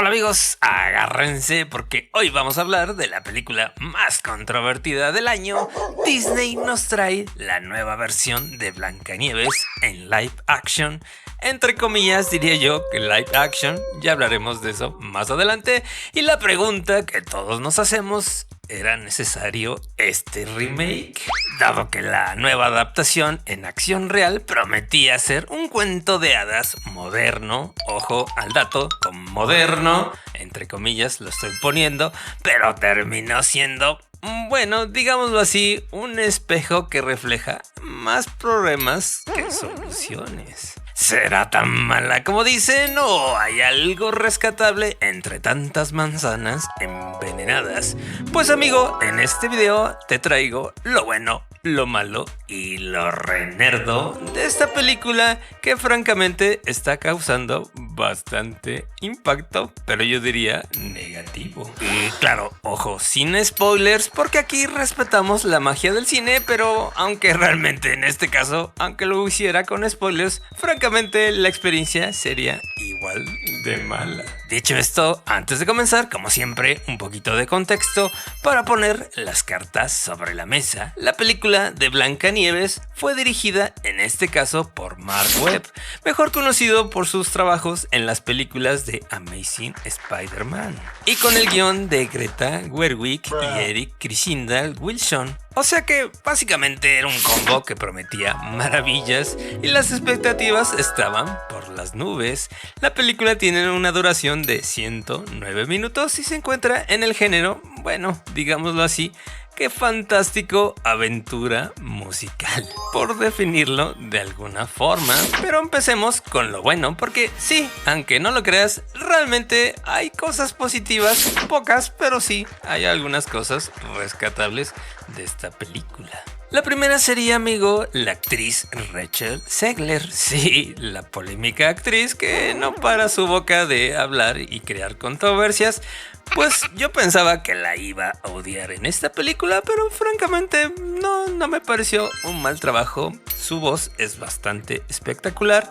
Hola amigos, agárrense porque hoy vamos a hablar de la película más controvertida del año. Disney nos trae la nueva versión de Blancanieves en live action. Entre comillas diría yo que live action, ya hablaremos de eso más adelante. Y la pregunta que todos nos hacemos, ¿era necesario este remake? Dado que la nueva adaptación en acción real prometía ser un cuento de hadas moderno, ojo al dato, con moderno, entre comillas lo estoy poniendo, pero terminó siendo, bueno, digámoslo así, un espejo que refleja más problemas que soluciones. ¿Será tan mala como dicen o hay algo rescatable entre tantas manzanas envenenadas? Pues amigo, en este video te traigo lo bueno, lo malo y lo renerdo de esta película que francamente está causando bastante impacto, pero yo diría negativo. Y claro, ojo, sin spoilers porque aquí respetamos la magia del cine, pero aunque realmente en este caso, aunque lo hiciera con spoilers, francamente la experiencia sería igual de mala. Dicho esto, antes de comenzar, como siempre, un poquito de contexto para poner las cartas sobre la mesa. La película de Blancanieves fue dirigida en este caso por Mark Webb, mejor conocido por sus trabajos en las películas de Amazing Spider-Man, y con el guión de Greta Gerwig y Eric Krishindal Wilson. O sea que básicamente era un combo que prometía maravillas y las expectativas estaban por las nubes. La película tiene una duración de 109 minutos y se encuentra en el género, bueno, digámoslo así, qué fantástico aventura musical, por definirlo de alguna forma. Pero empecemos con lo bueno, porque sí, aunque no lo creas, realmente hay cosas positivas, pocas, pero sí hay algunas cosas rescatables de esta película. La primera sería, amigo, la actriz Rachel Zegler. Sí, la polémica actriz que no para su boca de hablar y crear controversias. Pues yo pensaba que la iba a odiar en esta película, pero francamente no me pareció un mal trabajo. Su voz es bastante espectacular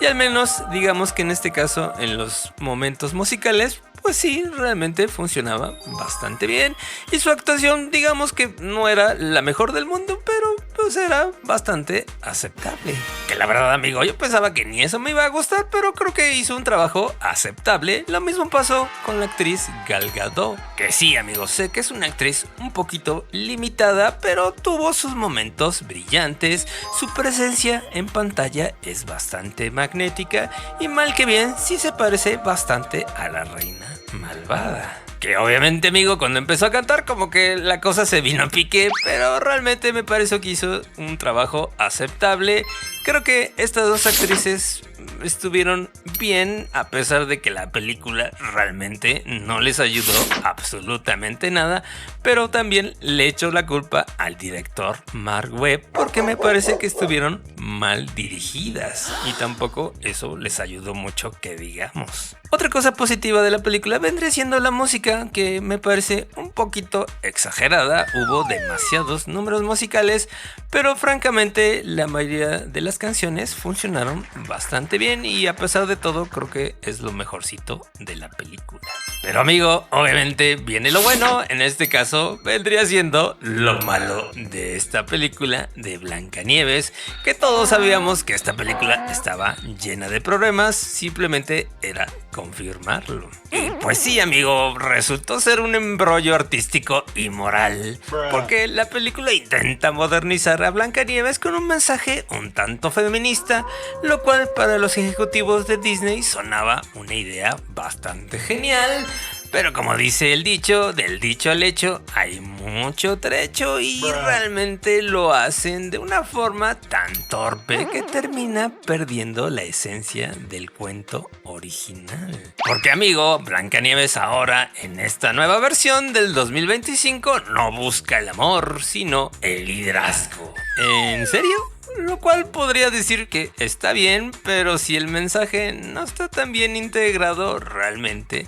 y al menos digamos que en este caso en los momentos musicales, pues sí, realmente funcionaba bastante bien. Y su actuación, digamos que no era la mejor del mundo, pero pues era bastante aceptable. Que la verdad, amigo, yo pensaba que ni eso me iba a gustar, pero creo que hizo un trabajo aceptable. Lo mismo pasó con la actriz Gal Gadot. Que sí, amigo, sé que es una actriz un poquito limitada, pero tuvo sus momentos brillantes. Su presencia en pantalla es bastante magnética y mal que bien sí se parece bastante a la reina malvada. Que obviamente, amigo, cuando empezó a cantar como que la cosa se vino a pique, pero realmente me pareció que hizo un trabajo aceptable. Creo que estas dos actrices estuvieron bien a pesar de que la película realmente no les ayudó absolutamente nada, pero también le echo la culpa al director Mark Webb porque me parece que estuvieron mal dirigidas y tampoco eso les ayudó mucho que digamos. Otra cosa positiva de la película vendría siendo la música, que me parece un poquito exagerada. Hubo demasiados números musicales, pero francamente la mayoría de las canciones funcionaron bastante bien y a pesar de todo creo que es lo mejorcito de la película. Pero amigo, obviamente viene lo bueno, en este caso vendría siendo lo malo de esta película de Blancanieves, que todos sabíamos que esta película estaba llena de problemas, simplemente era confirmarlo. Y pues sí, amigo, resultó ser un embrollo artístico y moral, porque la película intenta modernizar a Blancanieves con un mensaje un tanto feminista, lo cual para los ejecutivos de Disney sonaba una idea bastante genial. Pero como dice el dicho, del dicho al hecho hay mucho trecho y realmente lo hacen de una forma tan torpe que termina perdiendo la esencia del cuento original. Porque amigo, Blancanieves ahora en esta nueva versión del 2025 no busca el amor, sino el liderazgo. ¿En serio? Lo cual podría decir que está bien, pero si el mensaje no está tan bien integrado, realmente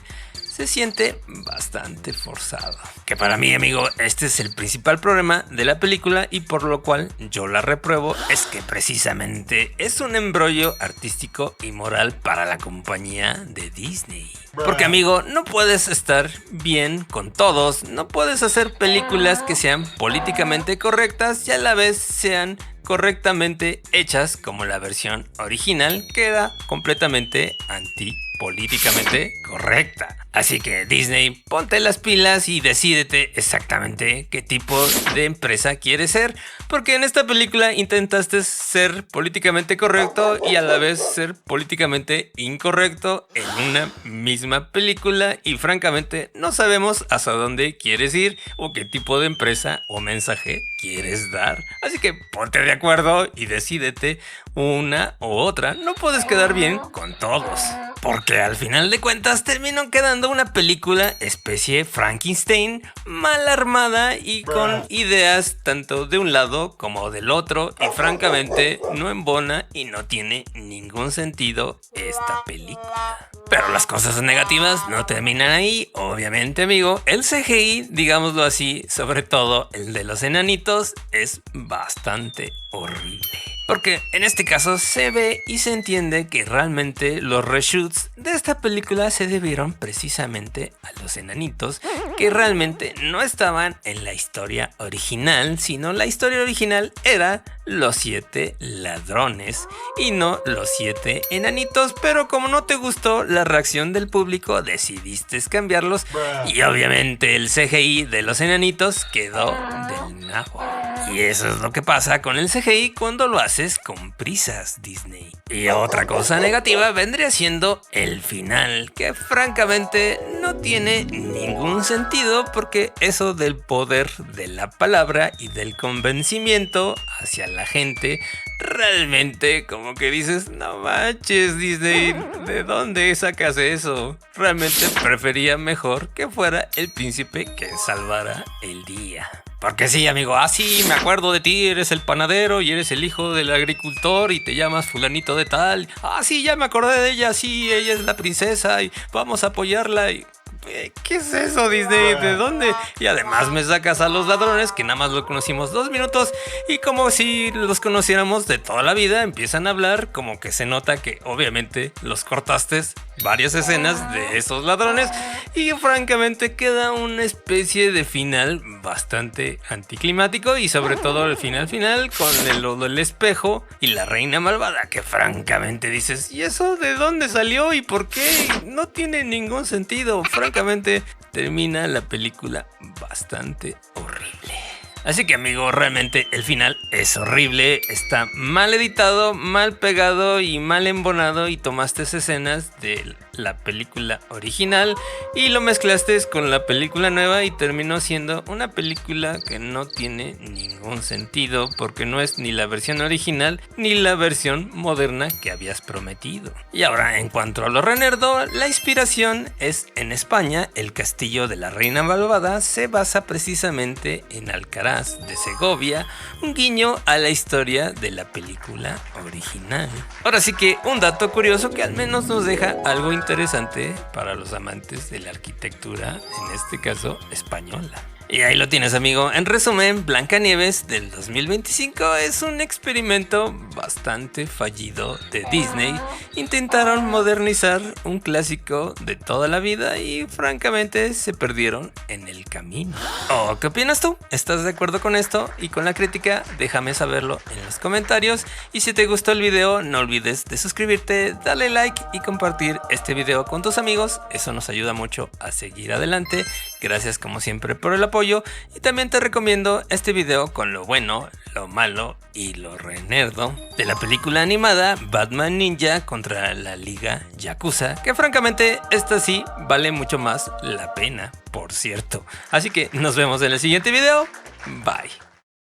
se siente bastante forzado. Que para mí, amigo, este es el principal problema de la película y por lo cual yo la repruebo, es que precisamente es un embrollo artístico y moral para la compañía de Disney. Porque, amigo, no puedes estar bien con todos, no puedes hacer películas que sean políticamente correctas y a la vez sean correctamente hechas como la versión original, que era completamente antipolíticamente correcta. Así que Disney, ponte las pilas y decídete exactamente qué tipo de empresa quieres ser, porque en esta película intentaste ser políticamente correcto y a la vez ser políticamente incorrecto en una misma película y francamente no sabemos hasta dónde quieres ir o qué tipo de empresa o mensaje quieres dar. Así que ponte de acuerdo y decídete una u otra, no puedes quedar bien con todos. Porque al final de cuentas terminó quedando una película especie Frankenstein, mal armada y con ideas tanto de un lado como del otro y francamente no embona y no tiene ningún sentido esta película. Pero las cosas negativas no terminan ahí, obviamente, amigo. El CGI, digámoslo así, sobre todo el de los enanitos, es bastante horrible. Porque en este caso se ve y se entiende que realmente los reshoots de esta película se debieron precisamente a los enanitos que realmente no estaban en la historia original, sino la historia original era los 7 ladrones y no los 7 enanitos, pero como no te gustó la reacción del público decidiste cambiarlos y obviamente el CGI de los enanitos quedó del nabo. Y eso es lo que pasa con el CGI cuando lo haces con prisas, Disney. Y otra cosa negativa vendría siendo el final, que francamente no tiene ningún sentido porque eso del poder de la palabra y del convencimiento hacia la gente realmente como que dices, no manches, Disney, ¿de dónde sacas eso? Realmente prefería mejor que fuera el príncipe que salvara el día. Porque sí, amigo, sí, me acuerdo de ti, eres el panadero y eres el hijo del agricultor y te llamas fulanito de tal. Sí, ya me acordé de ella, sí, ella es la princesa y vamos a apoyarla y... ¿Qué es eso, Disney? ¿De dónde? Y además me sacas a los ladrones que nada más lo conocimos 2 minutos y como si los conociéramos de toda la vida empiezan a hablar como que se nota que obviamente los cortaste varias escenas de esos ladrones y francamente queda una especie de final bastante anticlimático y sobre todo el final con lo del espejo y la reina malvada que francamente dices, ¿y eso de dónde salió y por qué? No tiene ningún sentido. Francamente termina la película bastante horrible. Así que, amigo, realmente el final es horrible, está mal editado, mal pegado y mal embonado y tomaste escenas de la película original y lo mezclaste con la película nueva y terminó siendo una película que no tiene ningún sentido porque no es ni la versión original ni la versión moderna que habías prometido. Y ahora, en cuanto a lo renerdo, la inspiración es en España. El castillo de la reina malvada se basa precisamente en Alcaraz de Segovia, un guiño a la historia de la película original. Ahora sí que un dato curioso que al menos nos deja algo interesante para los amantes de la arquitectura, en este caso española. Y ahí lo tienes, amigo. En resumen, Blancanieves del 2025 es un experimento bastante fallido de Disney. Intentaron modernizar un clásico de toda la vida y francamente se perdieron en el camino. ¿O qué opinas tú? ¿Estás de acuerdo con esto y con la crítica? Déjame saberlo en los comentarios. Y si te gustó el video, no olvides de suscribirte, darle like y compartir este video con tus amigos. Eso nos ayuda mucho a seguir adelante. Gracias como siempre por el apoyo y también te recomiendo este video con lo bueno, lo malo y lo renerdo de la película animada Batman Ninja contra la Liga Yakuza, que francamente esta sí vale mucho más la pena, por cierto. Así que nos vemos en el siguiente video. Bye.